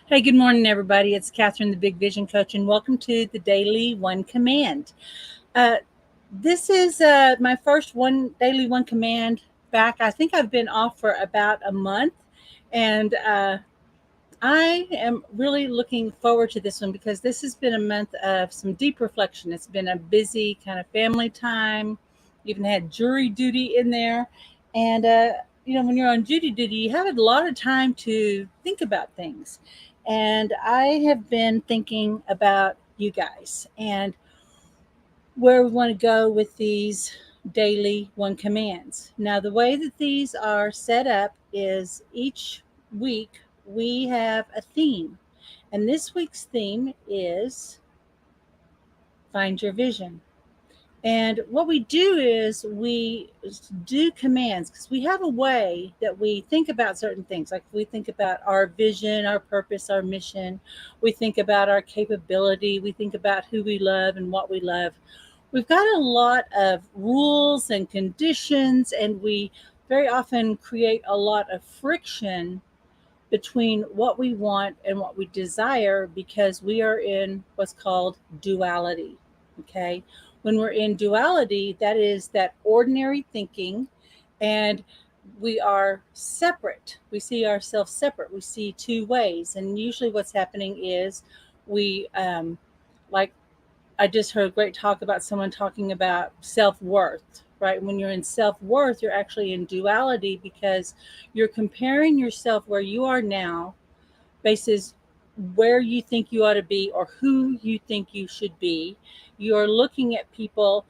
Hey, good morning, everybody. It's Catherine, the Big Vision Coach, and welcome to the Daily One Command. Uh, this is my first Daily One Command back. I think I've been off for about a month, and I am really looking forward to this one because this has been a month of some deep reflection. It's been a busy kind of family time, even had jury duty in there. And, when you're on jury duty, you have a lot of time to think about things. And I have been thinking about you guys and where we want to go with these daily one commands. Now, the way that these are set up is each week we have a theme. And this week's theme is find your vision. And what we do is we do commands because we have a way that we think about certain things. Like we think about our vision, our purpose, our mission. We think about our capability. We think about who we love and what we love. We've got a lot of rules and conditions, and we very often create a lot of friction between what we want and what we desire because we are in what's called duality. Okay. When we're in duality, that is that ordinary thinking, and we are separate. We see ourselves separate. We see two ways. And usually what's happening is we, like I just heard a great talk about someone talking about self-worth, right? When you're in self-worth, you're actually in duality because you're comparing yourself where you are now basis where you think you ought to be or who you think you should be. You're looking at people.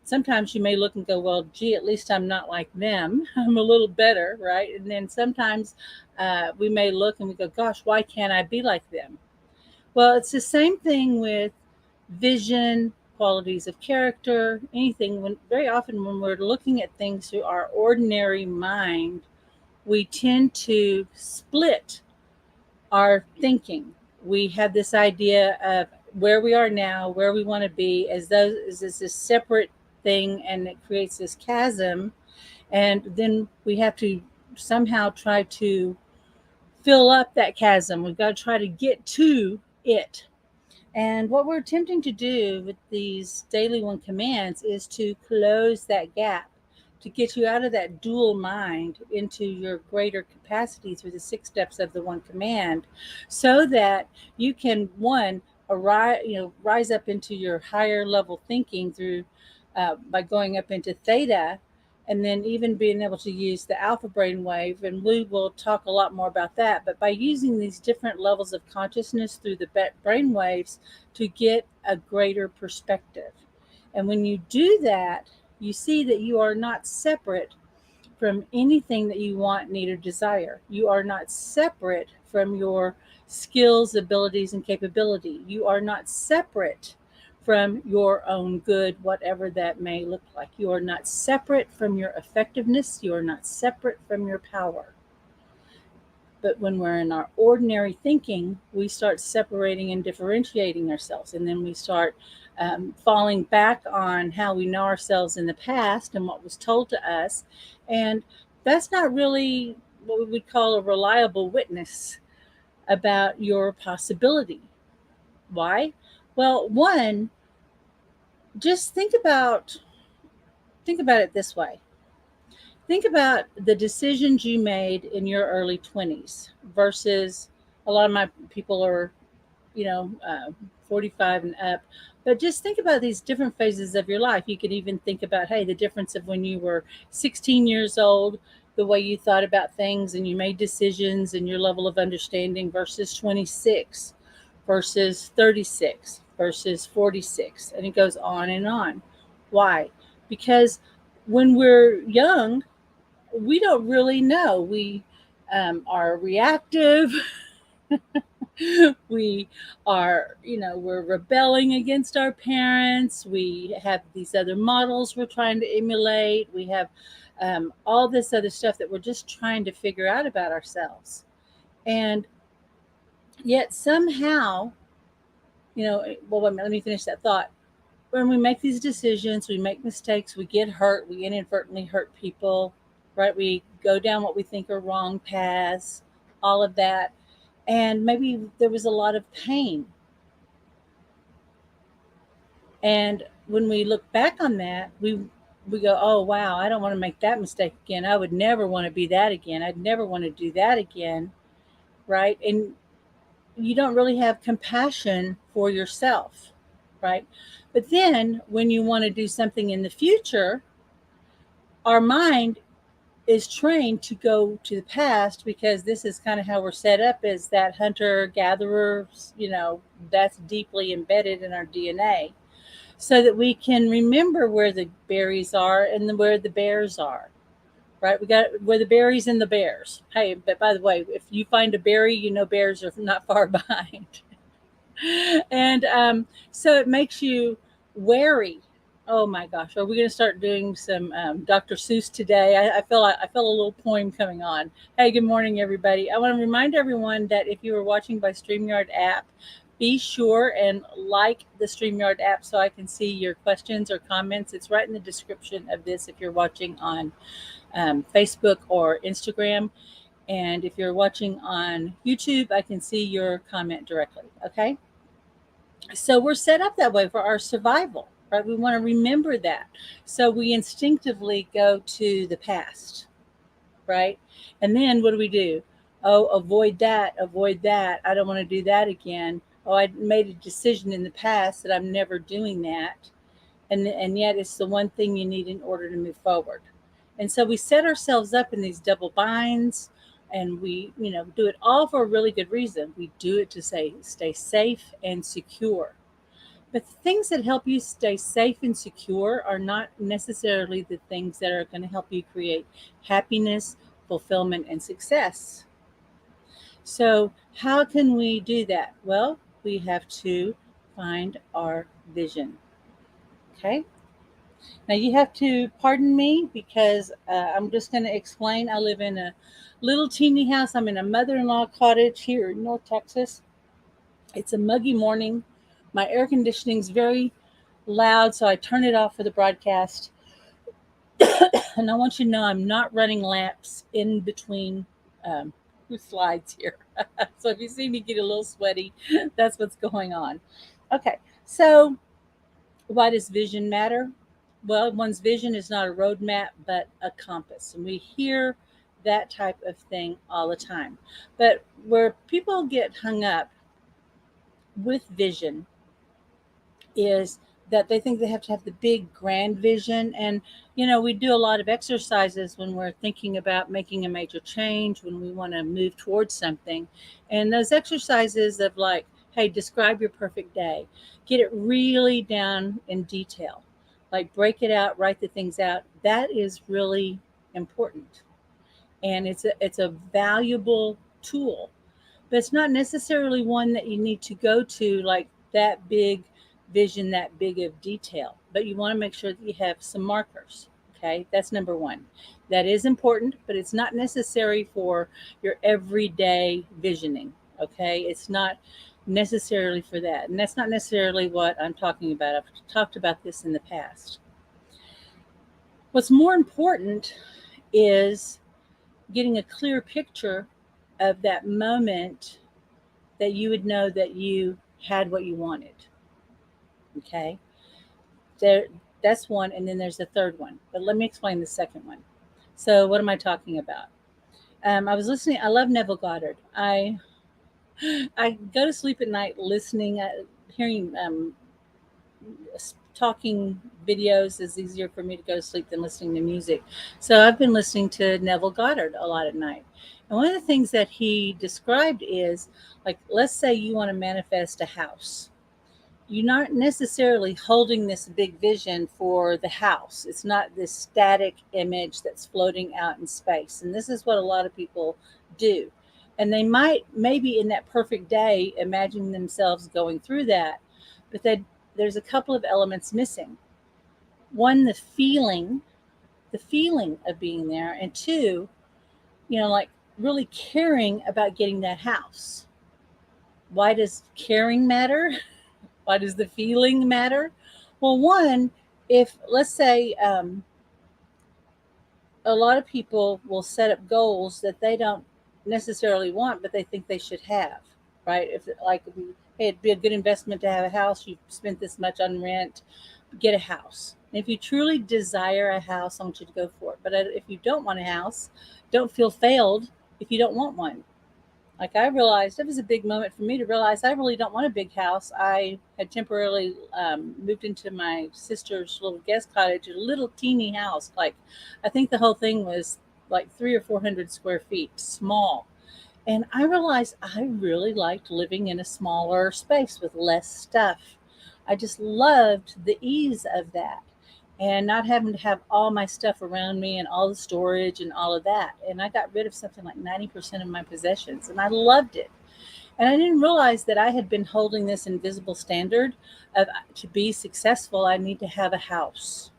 Sometimes you may look and go, well, gee, at least I'm not like them. I'm a little better, right? And then sometimes we may look and we go, gosh, why can't I be like them? Well, it's the same thing with vision, qualities of character, anything. When very often when we're looking at things through our ordinary mind, we tend to split our thinking. We have this idea of where we are now, where we want to be, as though is this separate thing, and it creates this chasm. And then we have to somehow try to fill up that chasm. We've got to try to get to it. And what we're attempting to do with these daily one commands is to close that gap, to get you out of that dual mind into your greater capacity through the 6 steps of the one command, so that you can rise up into your higher level thinking through by going up into theta, and then even being able to use the alpha brain wave. And we will talk a lot more about that. But by using these different levels of consciousness through the brain waves to get a greater perspective. And when you do that, you see that you are not separate from anything that you want, need, or desire. You are not separate from your skills, abilities, and capability. You are not separate from your own good, whatever that may look like. You are not separate from your effectiveness. You are not separate from your power. But when we're in our ordinary thinking, we start separating and differentiating ourselves. And then we start falling back on how we know ourselves in the past and what was told to us. And that's not really what we would call a reliable witness about your possibility. Why? Well, one, just think about it this way. Think about the decisions you made in your early 20s versus a lot of my people are, you know, 45 and up. But just think about these different phases of your life. You could even think about, hey, the difference of when you were 16 years old, the way you thought about things and you made decisions and your level of understanding versus 26 versus 36 versus 46. And it goes on and on. Why? Because when we're young, we don't really know. We are reactive. We are, we're rebelling against our parents. We have these other models we're trying to emulate. We have all this other stuff that we're just trying to figure out about ourselves. And yet somehow, well, wait a minute, let me finish that thought. When we make these decisions, we make mistakes, we get hurt, we inadvertently hurt people, right? We go down what we think are wrong paths, all of that. And maybe there was a lot of pain. And when we look back on that, we go, oh wow, I don't want to make that mistake again. I would never want to be that again. I'd never want to do that again, right? And you don't really have compassion for yourself, right? But then when you want to do something in the future, our mind is trained to go to the past because this is kind of how we're set up as that hunter gatherer, that's deeply embedded in our DNA, so that we can remember where the berries are and where the bears are. Right, we got where the berries and the bears. Hey, but by the way, if you find a berry, bears are not far behind. And so it makes you wary. Oh my gosh, are we going to start doing some Dr. Seuss today? I feel a little poem coming on. Hey, good morning, everybody. I want to remind everyone that if you are watching by StreamYard app, be sure and like the StreamYard app so I can see your questions or comments. It's right in the description of this if you're watching on Facebook or Instagram. And if you're watching on YouTube, I can see your comment directly. Okay. So we're set up that way for our survival, right? We want to remember that. So we instinctively go to the past, right? And then what do? Oh, avoid that, avoid that. I don't want to do that again. Oh, I made a decision in the past that I'm never doing that. And yet it's the one thing you need in order to move forward. And so we set ourselves up in these double binds, and we, do it all for a really good reason. We do it to stay safe and secure. But the things that help you stay safe and secure are not necessarily the things that are going to help you create happiness, fulfillment, and success. So, how can we do that? Well, we have to find our vision. Okay. Now, you have to pardon me because I'm just going to explain. I live in a little teeny house. I'm in a mother in law cottage here in North Texas. It's a muggy morning. My air conditioning is very loud, so I turn it off for the broadcast. And I want you to know I'm not running laps in between um, slides here. So if you see me get a little sweaty, that's what's going on. Okay, so why does vision matter? Well, one's vision is not a roadmap, but a compass. And we hear that type of thing all the time. But where people get hung up with vision is that they think they have to have the big grand vision. And we do a lot of exercises when we're thinking about making a major change, when we want to move towards something. And those exercises of like, hey, describe your perfect day, get it really down in detail, like break it out, write the things out. That is really important, and it's a valuable tool, but it's not necessarily one that you need to go to like that big vision, that big of detail. But you want to make sure that you have some markers. Okay, that's number one. That is important, but it's not necessary for your everyday visioning. Okay, it's not necessarily for that. And that's not necessarily what I'm talking about. I've talked about this in the past. What's more important is getting a clear picture of that moment that you would know that you had what you wanted. Okay. There, that's one. And then there's a third one. But let me explain the second one. So, what am I talking about? I was listening. I love Neville Goddard. I go to sleep at night listening, hearing talking videos is easier for me to go to sleep than listening to music. So I've been listening to Neville Goddard a lot at night. And one of the things that he described is like, let's say you want to manifest a house. You're not necessarily holding this big vision for the house. It's not this static image that's floating out in space. And this is what a lot of people do. And they might, maybe in that perfect day, imagine themselves going through that, but there's a couple of elements missing. One, the feeling of being there. And two, like really caring about getting that house. Why does caring matter? Why does the feeling matter? Well, one, if let's say a lot of people will set up goals that they don't necessarily want, but they think they should have, right? If like, hey, it'd be a good investment to have a house. You've spent this much on rent, get a house. And if you truly desire a house, I want you to go for it. But if you don't want a house, don't feel failed if you don't want one. Like, I realized it was a big moment for me to realize I really don't want a big house. I had temporarily moved into my sister's little guest cottage, a little teeny house. Like, I think the whole thing was like 300 or 400 square feet, small. And I realized I really liked living in a smaller space with less stuff. I just loved the ease of that and not having to have all my stuff around me and all the storage and all of that. And I got rid of something like 90% of my possessions, and I loved it. And I didn't realize that I had been holding this invisible standard of, to be successful, I need to have a house.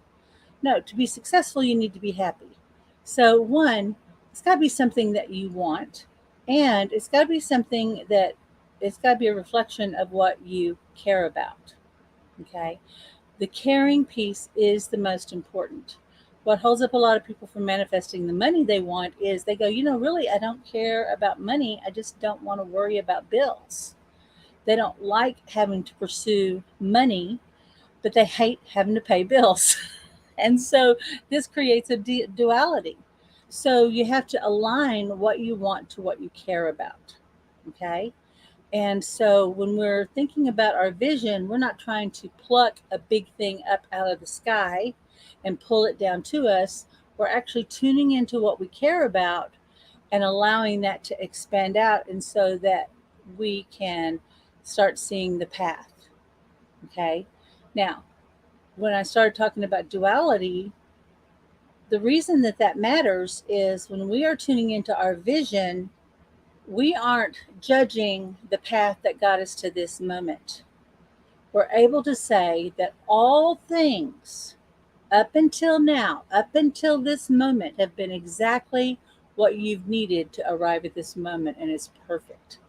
No, to be successful, you need to be happy. So, one, it's got to be something that you want, and it's got to be something that it's got to be a reflection of what you care about. Okay. The caring piece is the most important. What holds up a lot of people from manifesting the money they want is they go, really, I don't care about money. I just don't want to worry about bills. They don't like having to pursue money, but they hate having to pay bills. And so this creates a duality. So you have to align what you want to what you care about. Okay. And so when we're thinking about our vision, we're not trying to pluck a big thing up out of the sky and pull it down to us. We're actually tuning into what we care about and allowing that to expand out, and so that we can start seeing the path. Okay. Now, when I started talking about duality, the reason that that matters is when we are tuning into our vision, we aren't judging the path that got us to this moment. We're able to say that all things up until now, up until this moment, have been exactly what you've needed to arrive at this moment, and it's perfect.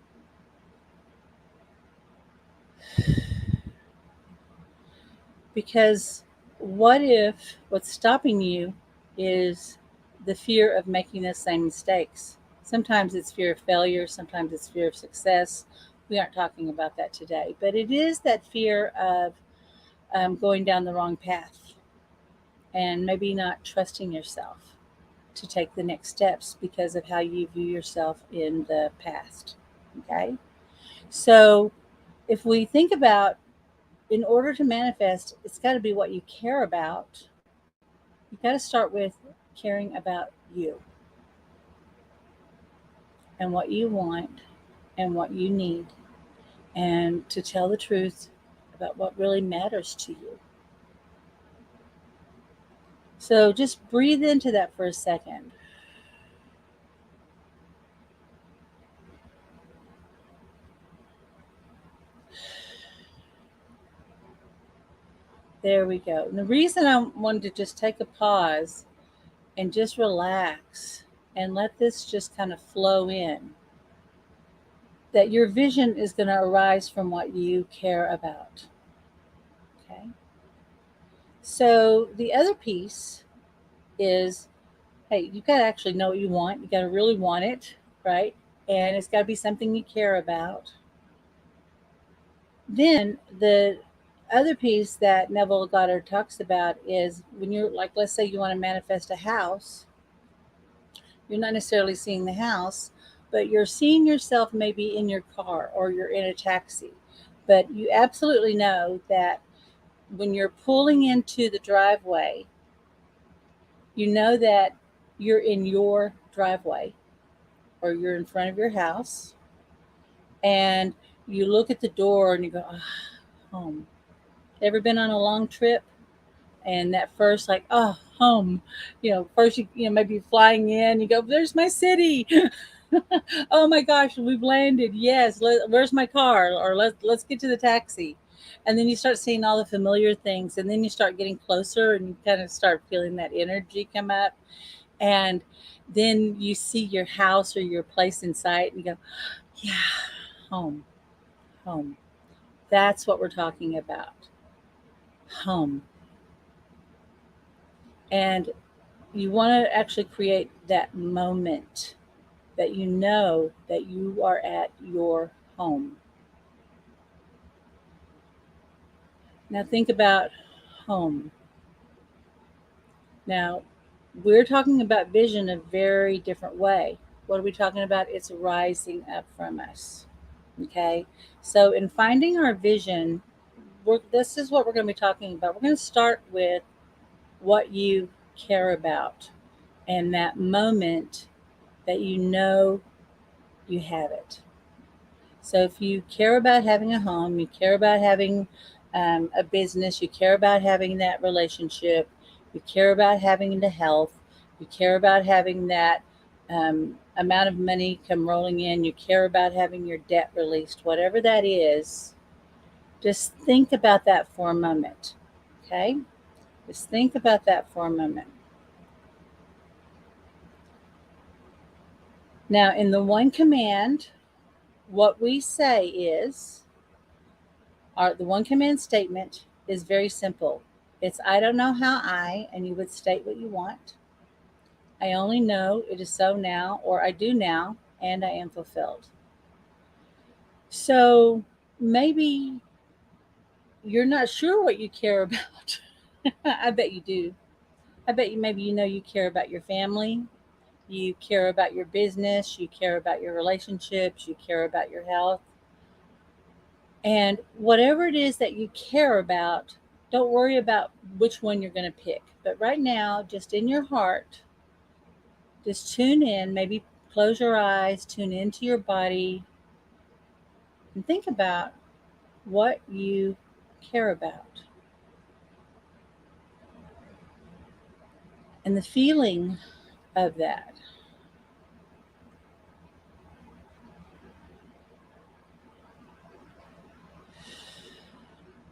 Because what if what's stopping you is the fear of making the same mistakes? Sometimes it's fear of failure, sometimes it's fear of success. We aren't talking about that today, but it is that fear of going down the wrong path and maybe not trusting yourself to take the next steps because of how you view yourself in the past. Okay? So if we think about, in order to manifest, it's got to be what you care about. You've got to start with caring about you and what you want and what you need, and to tell the truth about what really matters to you. So just breathe into that for a second. There we go. And the reason I wanted to just take a pause and just relax and let this just kind of flow in, that your vision is going to arise from what you care about. Okay. So the other piece is, hey, you got to actually know what you want. You got to really want it, right? And it's got to be something you care about. Then the other piece that Neville Goddard talks about is when you're like, let's say you want to manifest a house, you're not necessarily seeing the house, but you're seeing yourself maybe in your car or you're in a taxi. But you absolutely know that when you're pulling into the driveway, you know that you're in your driveway or you're in front of your house, and you look at the door and you go, oh, home. Ever been on a long trip? And that first, like, oh, home, first maybe flying in, you go, there's my city. Oh my gosh, we've landed. Yes, where's my car? Or let's get to the taxi. And then you start seeing all the familiar things, and then you start getting closer, and you kind of start feeling that energy come up, and then you see your house or your place in sight, and you go, yeah, home, home. That's what we're talking about, home. And you want to actually create that moment that you know that you are at your home. Now think about home. Now, we're talking about vision a very different way. What are we talking about? It's rising up from us. Okay. So, in finding our vision, this is what we're going to be talking about. We're going to start with what you care about and that moment that you know you have it. So if you care about having a home, you care about having a business, you care about having that relationship, you care about having the health, you care about having that amount of money come rolling in, you care about having your debt released, whatever that is, just think about that for a moment. Okay? Just think about that for a moment. Now, in the one command, what we say is, the one command statement is very simple. It's I don't know how and you would state what you want. I only know it is so now, or I do now, and I am fulfilled. So maybe you're not sure what you care about. I bet you do. I bet you maybe you know you care about your family, you care about your business, you care about your relationships, you care about your health. And whatever it is that you care about, don't worry about which one you're going to pick. But right now, just in your heart, just tune in, maybe close your eyes, tune into your body, and think about what you care about. And the feeling of that.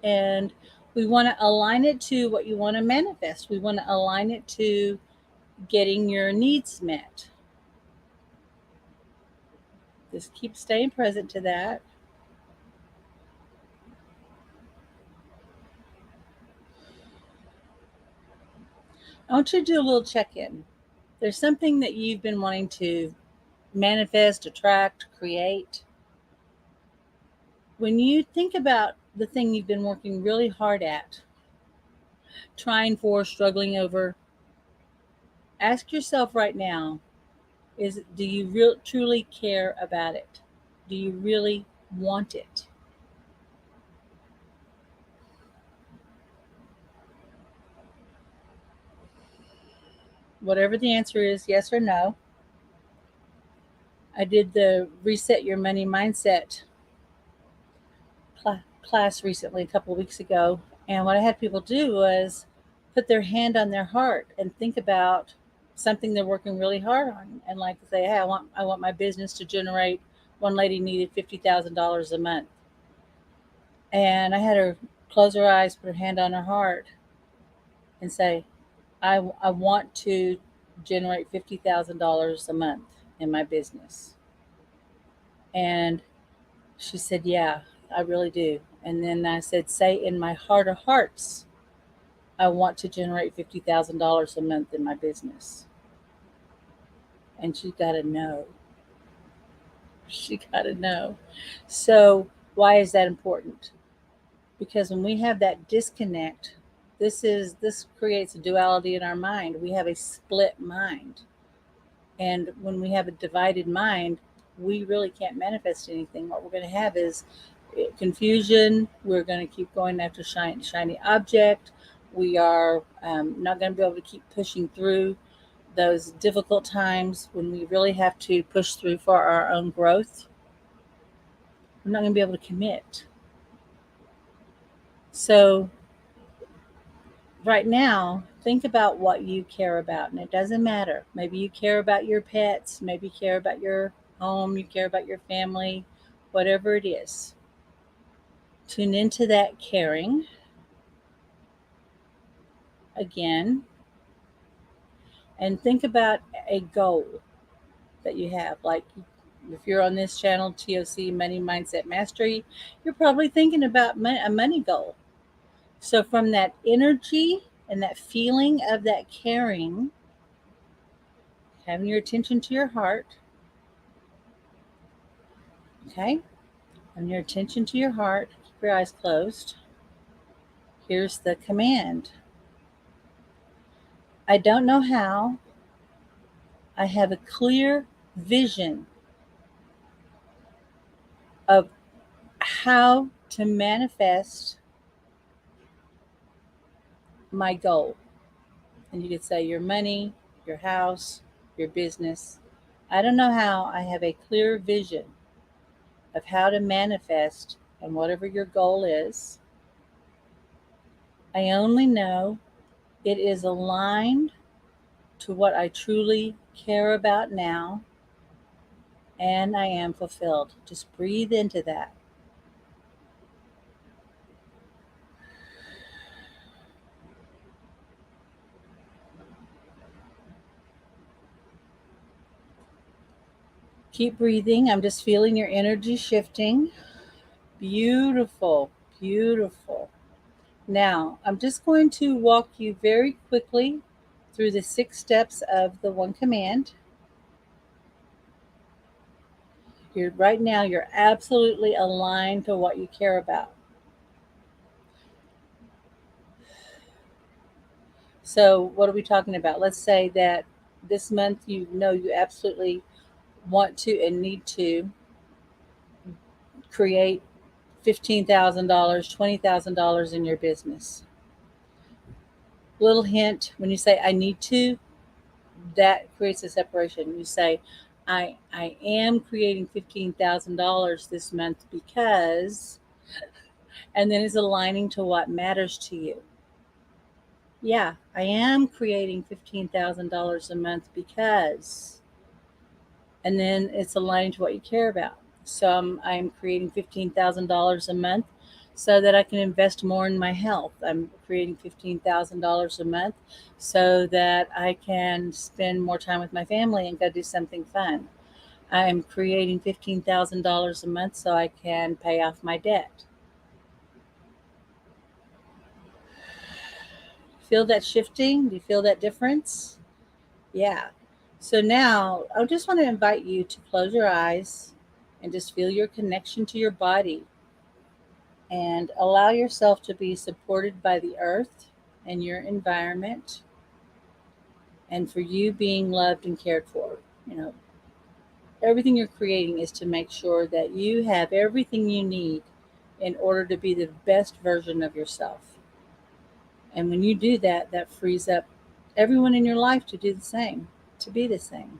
And we want to align it to what you want to manifest. We want to align it to getting your needs met. Just keep staying present to that. I want you to do a little check in. There's something that you've been wanting to manifest, attract, create. When you think about the thing you've been working really hard at, trying for, struggling over, ask yourself right now, do you truly care about it? Do you really want it? Whatever the answer is, yes or no. I did the Reset Your Money Mindset class recently, a couple of weeks ago. And what I had people do was put their hand on their heart and think about something they're working really hard on. And like say, hey, I want my business to generate. One lady needed $50,000 a month. And I had her close her eyes, put her hand on her heart, and say, I want to generate $50,000 a month in my business. And she said, yeah, I really do. And then I said, say in my heart of hearts, I want to generate $50,000 a month in my business. And she got to know. She got to know. So, why is that important? Because when we have that disconnect, this creates a duality in our mind. We have a split mind. And when we have a divided mind, we really can't manifest anything. What we're going to have is confusion. We're going to keep going after shiny object. We are not going to be able to keep pushing through those difficult times when we really have to push through for our own growth. We're not going to be able to commit. So right now, think about what you care about. And it doesn't matter. Maybe you care about your pets. Maybe you care about your home. You care about your family. Whatever it is. Tune into that caring. Again. And think about a goal that you have. Like if you're on this channel, TOC Money Mindset Mastery, you're probably thinking about a money goal. So from that energy and that feeling of that caring, having your attention to your heart, Okay? And your attention to your heart. Keep your eyes closed. Here's the command. I don't know how. I have a clear vision of how to manifest my goal. And you could say your money, your house, your business. I don't know how. I have a clear vision of how to manifest and whatever your goal is. I only know it is aligned to what I truly care about now, and I am fulfilled. Just breathe into that. Keep breathing. I'm just feeling your energy shifting. Beautiful, beautiful. Now, I'm just going to walk you very quickly through the 6 steps of the one command. Right now, you're absolutely aligned to what you care about. So, what are we talking about? Let's say that this month you know you absolutely want to and need to create $15,000, $20,000 in your business. Little hint, when you say I need to, that creates a separation. You say, I am creating $15,000 this month because, and then it's aligning to what matters to you. Yeah, I am creating $15,000 a month because, and then it's aligning to what you care about. So I'm creating $15,000 a month so that I can invest more in my health. I'm creating $15,000 a month so that I can spend more time with my family and go do something fun. I'm creating $15,000 a month so I can pay off my debt. Feel that shifting? Do you feel that difference? Yeah. So now I just want to invite you to close your eyes and just feel your connection to your body and allow yourself to be supported by the earth and your environment and for you being loved and cared for. You know, everything you're creating is to make sure that you have everything you need in order to be the best version of yourself. And when you do that, that frees up everyone in your life to do the same, to be the same.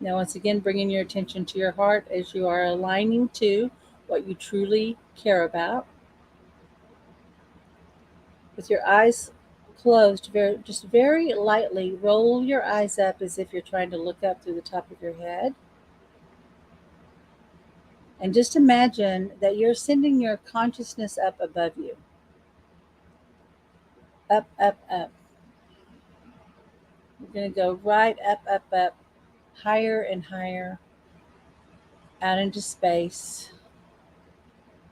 Now, once again, bringing your attention to your heart as you are aligning to what you truly care about. With your eyes closed, just very lightly roll your eyes up as if you're trying to look up through the top of your head. And just imagine that you're sending your consciousness up above you. Up, up, up. You're going to go right up, up, up, higher and higher, out into space,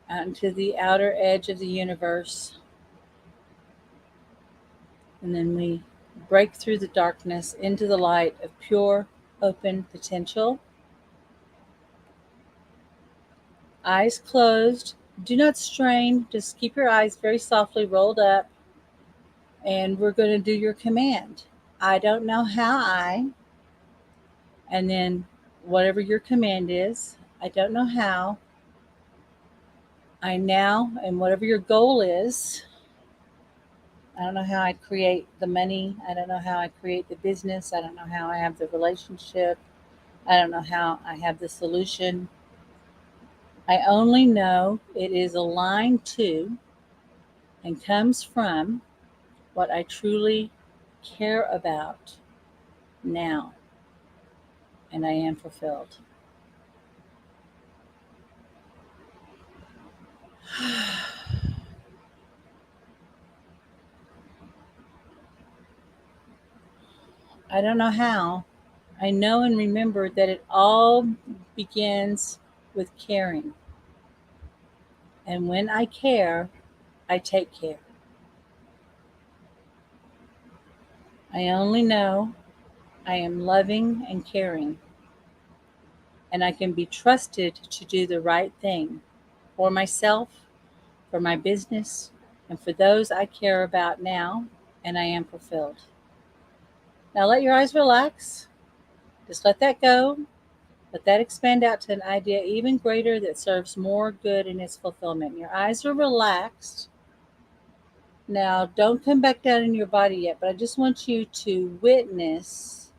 out into the outer edge of the universe. And then we break through the darkness into the light of pure, open potential. Eyes closed. Do not strain. Just keep your eyes very softly rolled up. And we're going to do your command. I don't know how and then whatever your command is, I don't know how. I now, and whatever your goal is, I don't know how I create the money. I don't know how I create the business. I don't know how I have the relationship. I don't know how I have the solution. I only know it is aligned to and comes from what I truly care about now, and I am fulfilled. I don't know how. I know and remember that it all begins with caring. And when I care, I take care. I only know I am loving and caring. and I can be trusted to do the right thing for myself, for my business, and for those I care about now, and I am fulfilled. Now let your eyes relax. Just let that go. Let that expand out to an idea even greater that serves more good in its fulfillment. Your eyes are relaxed. Now, don't come back down in your body yet, but I just want you to witness.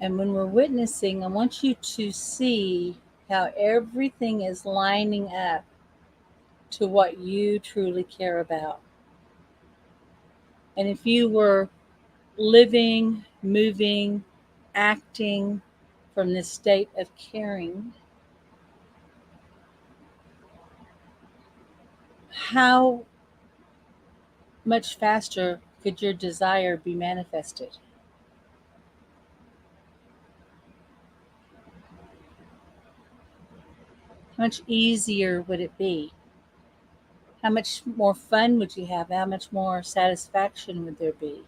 And when we're witnessing, I want you to see how everything is lining up to what you truly care about. And if you were living, moving, acting from this state of caring, how much faster could your desire be manifested? How much easier would it be? How much more fun would you have? How much more satisfaction would there be?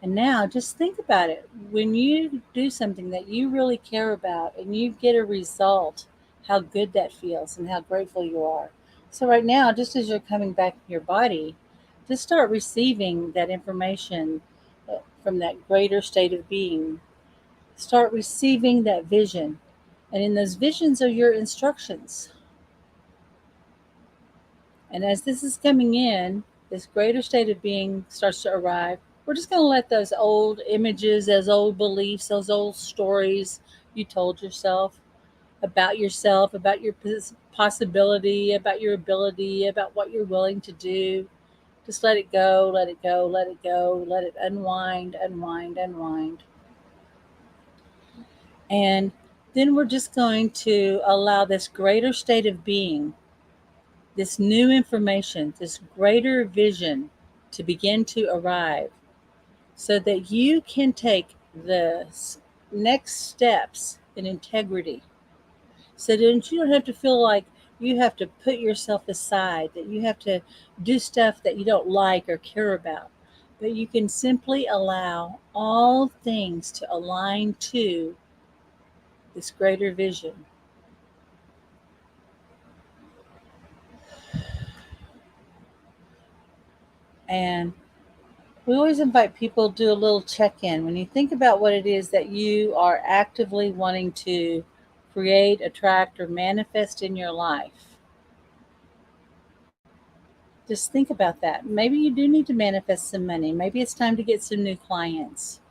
And now just think about it. When you do something that you really care about and you get a result, how good that feels and how grateful you are. So, right now, just as you're coming back in your body, just start receiving that information from that greater state of being. Start receiving that vision. And in those visions are your instructions. And as this is coming in, this greater state of being starts to arrive. We're just going to let those old images, those old beliefs, those old stories you told yourself, about your possibility, about your ability, about what you're willing to do. Just let it go, let it go, let it go, let it unwind, unwind, unwind. And then we're just going to allow this greater state of being, this new information, this greater vision to begin to arrive so that you can take the next steps in integrity. So that you don't have to feel like you have to put yourself aside, that you have to do stuff that you don't like or care about. But you can simply allow all things to align to this greater vision. And we always invite people to do a little check-in. When you think about what it is that you are actively wanting to create, attract, or manifest in your life, just think about that. Maybe you do need to manifest some money. Maybe it's time to get some new clients.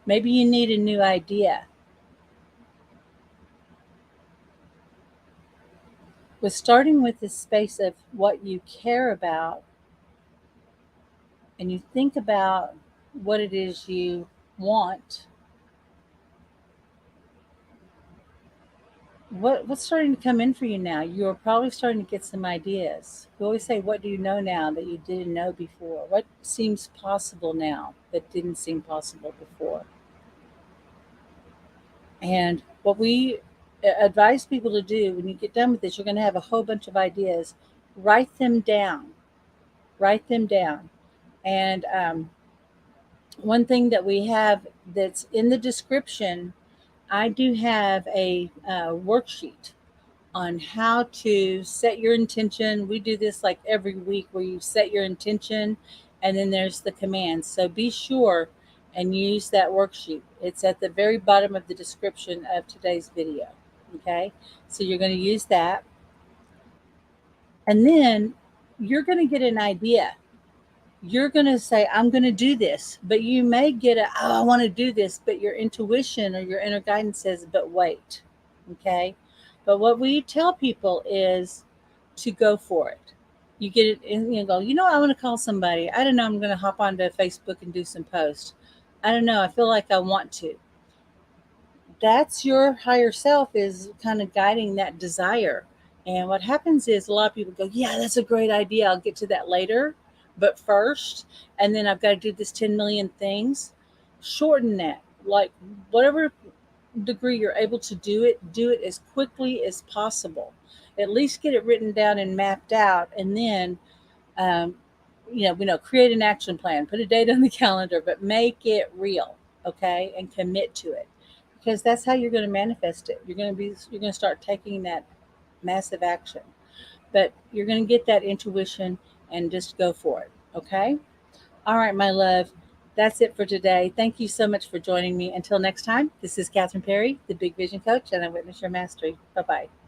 Maybe you need a new idea. With starting with this space of what you care about, and you think about what it is you want, what's starting to come in for you now? You're probably starting to get some ideas. We always say, what do you know now that you didn't know before? What seems possible now that didn't seem possible before? And what we advise people to do when you get done with this, you're going to have a whole bunch of ideas. Write them down. Write them down. And one thing that we have that's in the description, I do have a worksheet on how to set your intention. We do this like every week where you set your intention and then there's the commands. So be sure and use that worksheet. It's at the very bottom of the description of today's video. Okay, so you're going to use that. And then you're going to get an idea. You're going to say, I'm going to do this. But you may get I want to do this. But your intuition or your inner guidance says, but wait. Okay. But what we tell people is to go for it. You get it and you go, I want to call somebody. I don't know. I'm going to hop onto Facebook and do some posts. I don't know. I feel like I want to. That's your higher self is kind of guiding that desire. And what happens is a lot of people go, yeah, that's a great idea. I'll get to that later. But first, and then I've got to do this 10 million things. Shorten that. Like whatever degree you're able to do it as quickly as possible. At least get it written down and mapped out. And then, create an action plan, put a date on the calendar, but make it real. Okay. And commit to it. because that's how you're going to manifest it. You're going to start taking that massive action, but you're going to get that intuition and just go for it. Okay. All right, my love. That's it for today. Thank you so much for joining me. Until next time, this is Catherine Perry, the Big Vision Coach, and I witness your mastery. Bye bye.